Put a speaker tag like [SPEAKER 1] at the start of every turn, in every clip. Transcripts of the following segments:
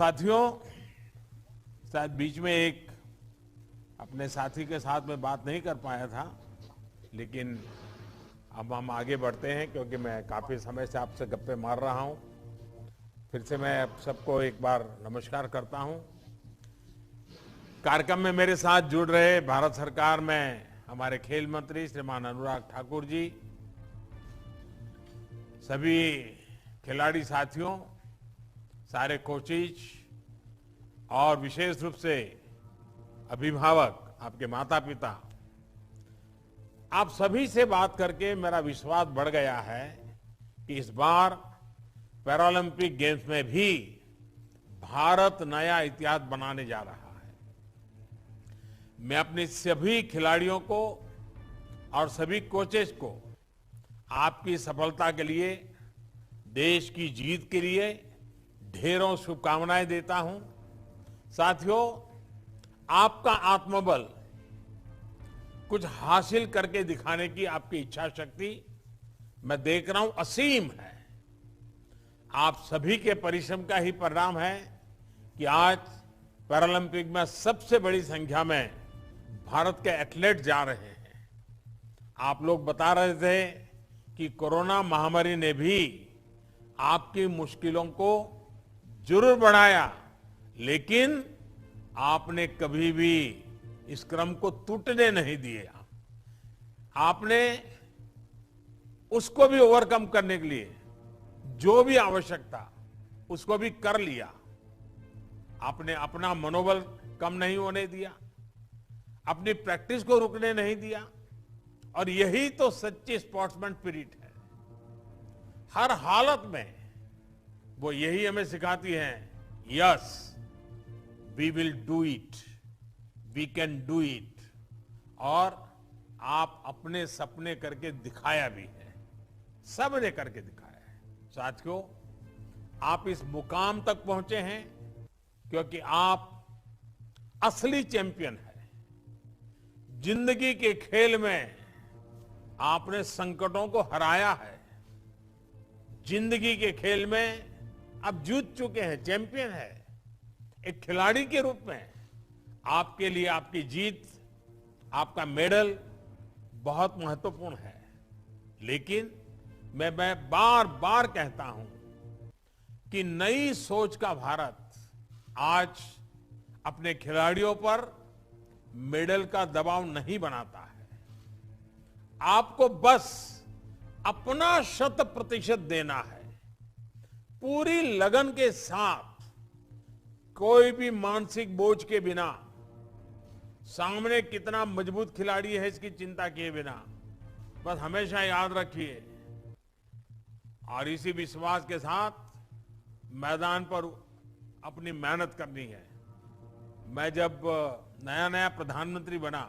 [SPEAKER 1] साथियों, शायद बीच में एक अपने साथी के साथ में बात नहीं कर पाया था, लेकिन अब हम आगे बढ़ते हैं क्योंकि मैं काफी समय से आपसे गप्पे मार रहा हूं। फिर से मैं आप सबको एक बार नमस्कार करता हूं। कार्यक्रम में मेरे साथ जुड़ रहे भारत सरकार में हमारे खेल मंत्री श्रीमान अनुराग ठाकुर जी, सभी खिलाड़ी साथियों, सारे कोचेज और विशेष रूप से अभिभावक, आपके माता पिता, आप सभी से बात करके मेरा विश्वास बढ़ गया है कि इस बार पैरालंपिक गेम्स में भी भारत नया इतिहास बनाने जा रहा है। मैं अपने सभी खिलाड़ियों को और सभी कोचेस को आपकी सफलता के लिए, देश की जीत के लिए ढेरों शुभकामनाएं देता हूं। साथियों, आपका आत्मबल, कुछ हासिल करके दिखाने की आपकी इच्छा शक्ति मैं देख रहा हूं असीम है। आप सभी के परिश्रम का ही परिणाम है कि आज पैरालंपिक में सबसे बड़ी संख्या में भारत के एथलीट जा रहे हैं। आप लोग बता रहे थे कि कोरोना महामारी ने भी आपकी मुश्किलों को जरूर बढ़ाया, लेकिन आपने कभी भी इस क्रम को टूटने नहीं दिया। आपने उसको भी ओवरकम करने के लिए जो भी आवश्यकता, उसको भी कर लिया। आपने अपना मनोबल कम नहीं होने दिया, अपनी प्रैक्टिस को रुकने नहीं दिया, और यही तो सच्ची स्पोर्ट्समैन स्पिरिट है। हर हालत में वो यही हमें सिखाती है, yes we will do it, we can do it. और आप अपने सपने करके दिखाया भी है, सबने करके दिखाया है। साथियों, आप इस मुकाम तक पहुंचे हैं क्योंकि आप असली चैंपियन है। जिंदगी के खेल में आपने संकटों को हराया है। जिंदगी के खेल में आप जीत चुके हैं, चैंपियन है। एक खिलाड़ी के रूप में आपके लिए आपकी जीत, आपका मेडल बहुत महत्वपूर्ण है। लेकिन मैं बार बार कहता हूं कि नई सोच का भारत आज अपने खिलाड़ियों पर मेडल का दबाव नहीं बनाता है। आपको बस अपना 100% देना है, पूरी लगन के साथ, कोई भी मानसिक बोझ के बिना, सामने कितना मजबूत खिलाड़ी है इसकी चिंता किए बिना। बस हमेशा याद रखिए, और इसी विश्वास के साथ मैदान पर अपनी मेहनत करनी है। मैं जब नया नया प्रधानमंत्री बना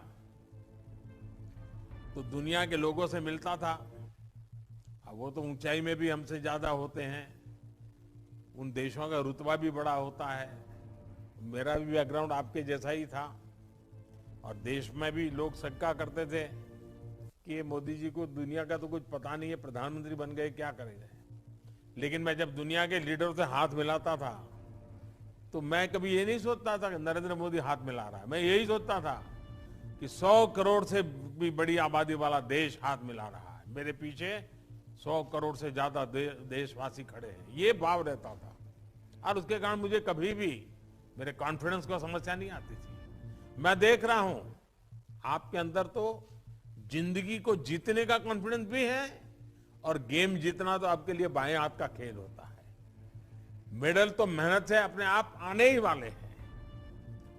[SPEAKER 1] तो दुनिया के लोगों से मिलता था। अब वो तो ऊंचाई में भी हमसे ज्यादा होते हैं, उन देशों का रुतबा भी बड़ा होता है। मेरा भी बैकग्राउंड आपके जैसा ही था, और देश में भी लोग शंका करते थे कि ये मोदी जी को दुनिया का तो कुछ पता नहीं है, प्रधानमंत्री बन गए, क्या करेंगे। लेकिन मैं जब दुनिया के लीडर से हाथ मिलाता था तो मैं कभी ये नहीं सोचता था कि नरेंद्र मोदी हाथ मिला रहा है। मैं यही सोचता था कि 100 करोड़ से भी बड़ी आबादी वाला देश हाथ मिला रहा है, मेरे पीछे 100 करोड़ से ज्यादा देशवासी खड़े हैं। ये भाव रहता था, और उसके कारण मुझे कभी भी मेरे कॉन्फिडेंस को समस्या नहीं आती थी। मैं देख रहा हूं आपके अंदर तो जिंदगी को जीतने का कॉन्फिडेंस भी है, और गेम जीतना तो आपके लिए बाएं हाथ का खेल होता है। मेडल तो मेहनत से अपने आप आने ही वाले हैं।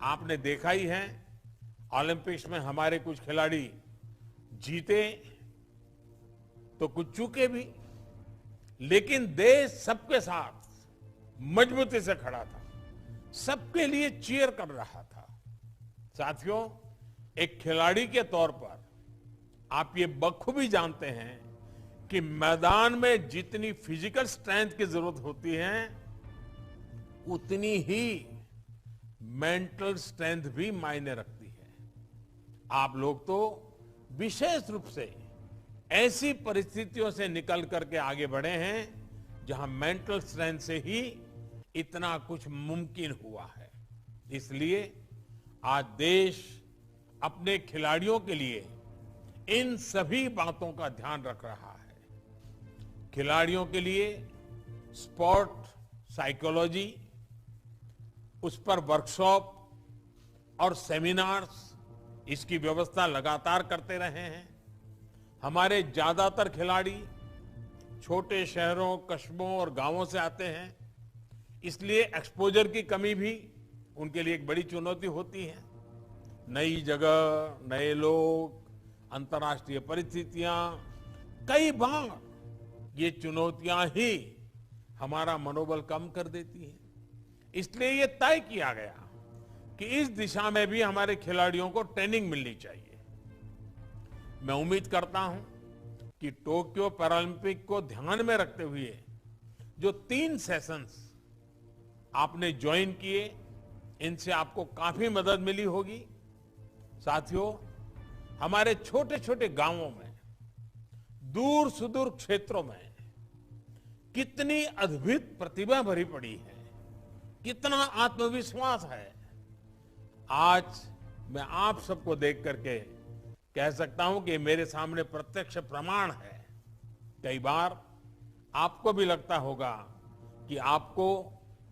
[SPEAKER 1] आपने देखा ही है, ओलंपिक्स में हमारे कुछ खिलाड़ी जीते तो कुछ चूके भी, लेकिन देश सबके साथ मजबूती से खड़ा था, सबके लिए चीयर कर रहा था। साथियों, एक खिलाड़ी के तौर पर आप ये बखूबी जानते हैं कि मैदान में जितनी फिजिकल स्ट्रेंथ की जरूरत होती है, उतनी ही मेंटल स्ट्रेंथ भी मायने रखती है। आप लोग तो विशेष रूप से ऐसी परिस्थितियों से निकल करके आगे बढ़े हैं जहां मेंटल स्ट्रेंथ से ही इतना कुछ मुमकिन हुआ है। इसलिए आज देश अपने खिलाड़ियों के लिए इन सभी बातों का ध्यान रख रहा है। खिलाड़ियों के लिए स्पोर्ट साइकोलॉजी, उस पर वर्कशॉप और सेमिनार्स, इसकी व्यवस्था लगातार करते रहे हैं। हमारे ज्यादातर खिलाड़ी छोटे शहरों, कस्बों और गांवों से आते हैं, इसलिए एक्सपोजर की कमी भी उनके लिए एक बड़ी चुनौती होती है। नई जगह, नए लोग, अंतर्राष्ट्रीय परिस्थितियां, कई बार ये चुनौतियां ही हमारा मनोबल कम कर देती हैं। इसलिए ये तय किया गया कि इस दिशा में भी हमारे खिलाड़ियों को ट्रेनिंग मिलनी चाहिए। मैं उम्मीद करता हूं कि टोक्यो पैरालंपिक को ध्यान में रखते हुए जो 3 सेशंस आपने ज्वाइन किए, इनसे आपको काफी मदद मिली होगी। साथियों, हमारे छोटे छोटे गांवों में, दूर सुदूर क्षेत्रों में कितनी अद्भुत प्रतिभा भरी पड़ी है, कितना आत्मविश्वास है। आज मैं आप सबको देख करके कह सकता हूं कि मेरे सामने प्रत्यक्ष प्रमाण है। कई बार आपको भी लगता होगा कि आपको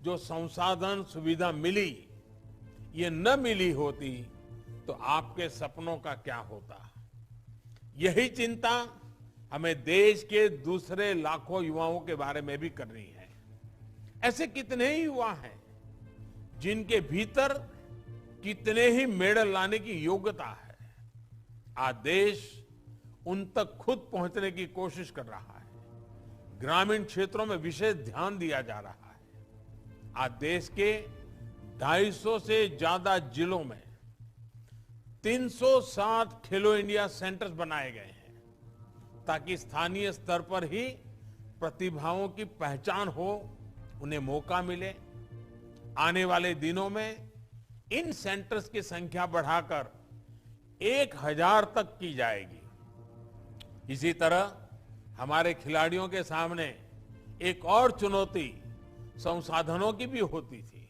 [SPEAKER 1] जो संसाधन सुविधा मिली, ये न मिली होती तो आपके सपनों का क्या होता। यही चिंता हमें देश के दूसरे लाखों युवाओं के बारे में भी करनी है। ऐसे कितने ही युवा हैं जिनके भीतर कितने ही मेडल लाने की योग्यता है। आज देश उन तक खुद पहुंचने की कोशिश कर रहा है। ग्रामीण क्षेत्रों में विशेष ध्यान दिया जा रहा है। आज देश के 250 से ज्यादा जिलों में 360 खेलो इंडिया सेंटर्स बनाए गए हैं, ताकि स्थानीय स्तर पर ही प्रतिभाओं की पहचान हो, उन्हें मौका मिले। आने वाले दिनों में इन सेंटर्स की संख्या बढ़ाकर 1000 तक की जाएगी। इसी तरह हमारे खिलाड़ियों के सामने एक और चुनौती संसाधनों की भी होती थी।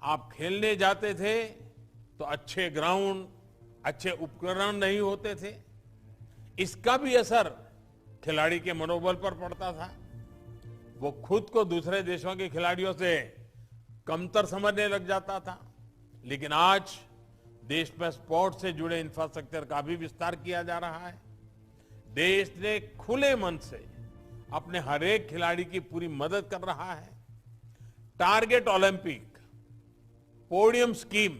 [SPEAKER 1] आप खेलने जाते थे तो अच्छे ग्राउंड, अच्छे उपकरण नहीं होते थे। इसका भी असर खिलाड़ी के मनोबल पर पड़ता था। वो खुद को दूसरे देशों के खिलाड़ियों से कमतर समझने लग जाता था। लेकिन आज देश में स्पोर्ट्स से जुड़े इंफ्रास्ट्रक्चर का भी विस्तार किया जा रहा है। देश ने खुले मन से अपने हर एक खिलाड़ी की पूरी मदद कर रहा है। टारगेट ओलंपिक, पोडियम स्कीम,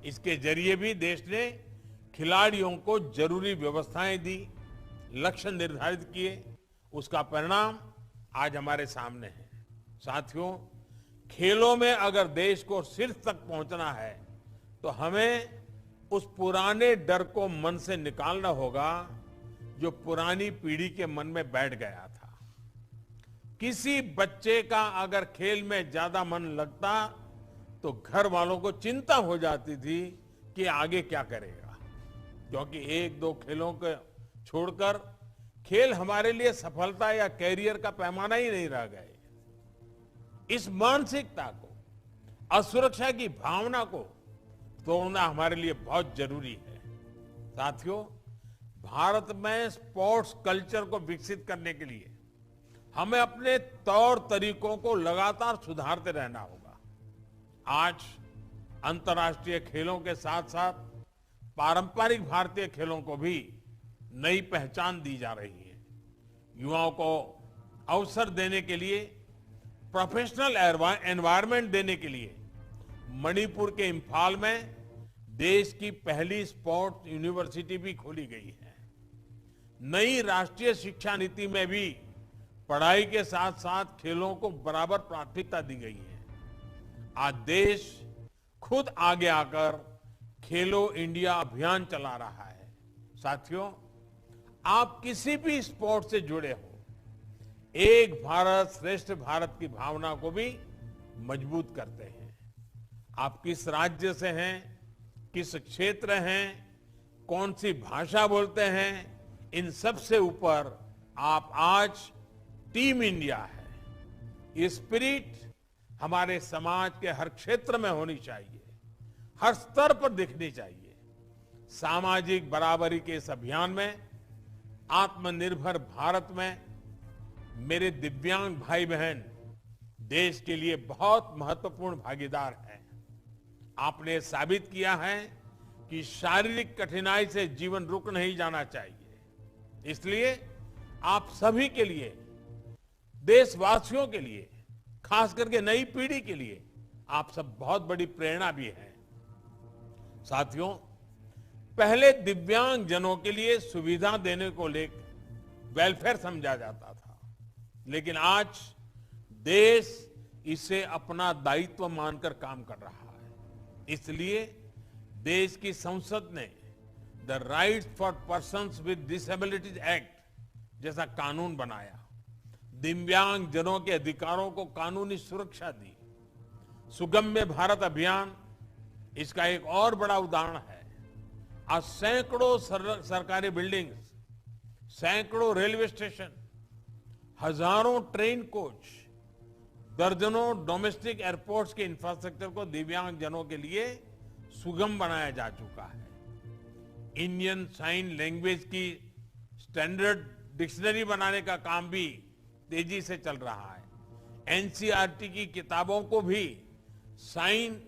[SPEAKER 1] इसके जरिए भी देश ने खिलाड़ियों को जरूरी व्यवस्थाएं दी, लक्ष्य निर्धारित किए। उसका परिणाम आज हमारे सामने है। साथियों, खेलों में अगर देश को शीर्ष तक पहुंचना है तो हमें उस पुराने डर को मन से निकालना होगा जो पुरानी पीढ़ी के मन में बैठ गया था। किसी बच्चे का अगर खेल में ज्यादा मन लगता तो घर वालों को चिंता हो जाती थी कि आगे क्या करेगा, क्योंकि 1-2 खेलों को छोड़कर खेल हमारे लिए सफलता या कैरियर का पैमाना ही नहीं रह गए। इस मानसिकता को, असुरक्षा की भावना को तोड़ना हमारे लिए बहुत जरूरी है। साथियों, भारत में स्पोर्ट्स कल्चर को विकसित करने के लिए हमें अपने तौर तरीकों को लगातार सुधारते रहना होगा। आज अंतर्राष्ट्रीय खेलों के साथ साथ पारंपरिक भारतीय खेलों को भी नई पहचान दी जा रही है। युवाओं को अवसर देने के लिए, प्रोफेशनल एनवायरनमेंट देने के लिए मणिपुर के इंफाल में देश की पहली स्पोर्ट्स यूनिवर्सिटी भी खोली गई है। नई राष्ट्रीय शिक्षा नीति में भी पढ़ाई के साथ साथ खेलों को बराबर प्राथमिकता दी गई है। आज देश खुद आगे आकर खेलो इंडिया अभियान चला रहा है। साथियों, आप किसी भी स्पोर्ट से जुड़े हो, एक भारत श्रेष्ठ भारत की भावना को भी मजबूत करते हैं। आप किस राज्य से हैं, किस क्षेत्र हैं, कौन सी भाषा बोलते हैं, इन सब से ऊपर आप आज टीम इंडिया है। ये स्पिरिट हमारे समाज के हर क्षेत्र में होनी चाहिए, हर स्तर पर दिखनी चाहिए। सामाजिक बराबरी के इस अभियान में आत्मनिर्भर भारत में मेरे दिव्यांग भाई बहन देश के लिए बहुत महत्वपूर्ण भागीदार हैं। आपने साबित किया है कि शारीरिक कठिनाई से जीवन रुक नहीं जाना चाहिए। इसलिए आप सभी के लिए, देशवासियों के लिए, खास करके नई पीढ़ी के लिए आप सब बहुत बड़ी प्रेरणा भी हैं। साथियों, पहले दिव्यांग जनों के लिए सुविधा देने को लेकर वेलफेयर समझा जाता था, लेकिन आज देश इसे अपना दायित्व मानकर काम कर रहा है। इसलिए देश की संसद ने the rights for persons with disabilities act जैसा कानून बनाया, दिव्यांग जनों के अधिकारों को कानूनी सुरक्षा दी। सुगम्य भारत अभियान इसका एक और बड़ा उदाहरण है। आज सैकड़ों सरकारी बिल्डिंग्स, सैकड़ों रेलवे स्टेशन, हजारों ट्रेन कोच, दर्जनों डोमेस्टिक एयरपोर्ट्स के इंफ्रास्ट्रक्चर को दिव्यांग जनों के लिए सुगम बनाया जा चुका है। इंडियन साइन लैंग्वेज की स्टैंडर्ड डिक्शनरी बनाने का काम भी तेजी से चल रहा है। एनसीईआरटी की किताबों को भी साइन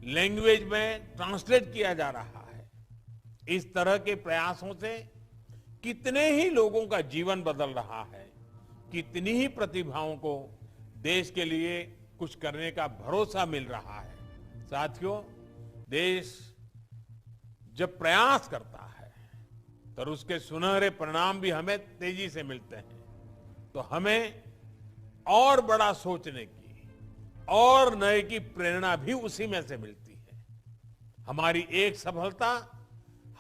[SPEAKER 1] लैंग्वेज में ट्रांसलेट किया जा रहा है। इस तरह के प्रयासों से कितने ही लोगों का जीवन बदल रहा है, कितनी ही प्रतिभाओं को देश के लिए कुछ करने का भरोसा मिल रहा है। साथियों, देश जब प्रयास करता है तो उसके सुनहरे परिणाम भी हमें तेजी से मिलते हैं। तो हमें और बड़ा सोचने की और नए की प्रेरणा भी उसी में से मिलती है। हमारी एक सफलता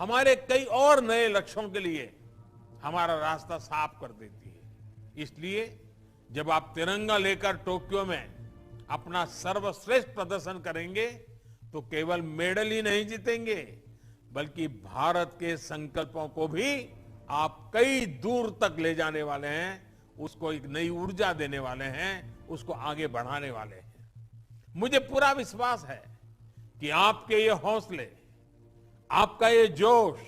[SPEAKER 1] हमारे कई और नए लक्ष्यों के लिए हमारा रास्ता साफ कर देती है। इसलिए जब आप तिरंगा लेकर टोक्यो में अपना सर्वश्रेष्ठ प्रदर्शन करेंगे तो केवल मेडल ही नहीं जीतेंगे, बल्कि भारत के संकल्पों को भी आप कई दूर तक ले जाने वाले हैं, उसको एक नई ऊर्जा देने वाले हैं, उसको आगे बढ़ाने वाले हैं। मुझे पूरा विश्वास है कि आपके ये हौसले, आपका ये जोश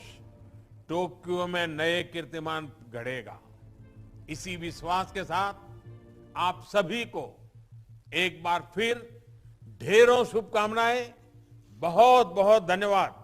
[SPEAKER 1] टोक्यो में नए कीर्तिमान गढ़ेगा। इसी विश्वास के साथ आप सभी को एक बार फिर ढेरों शुभकामनाएं, बहुत बहुत धन्यवाद।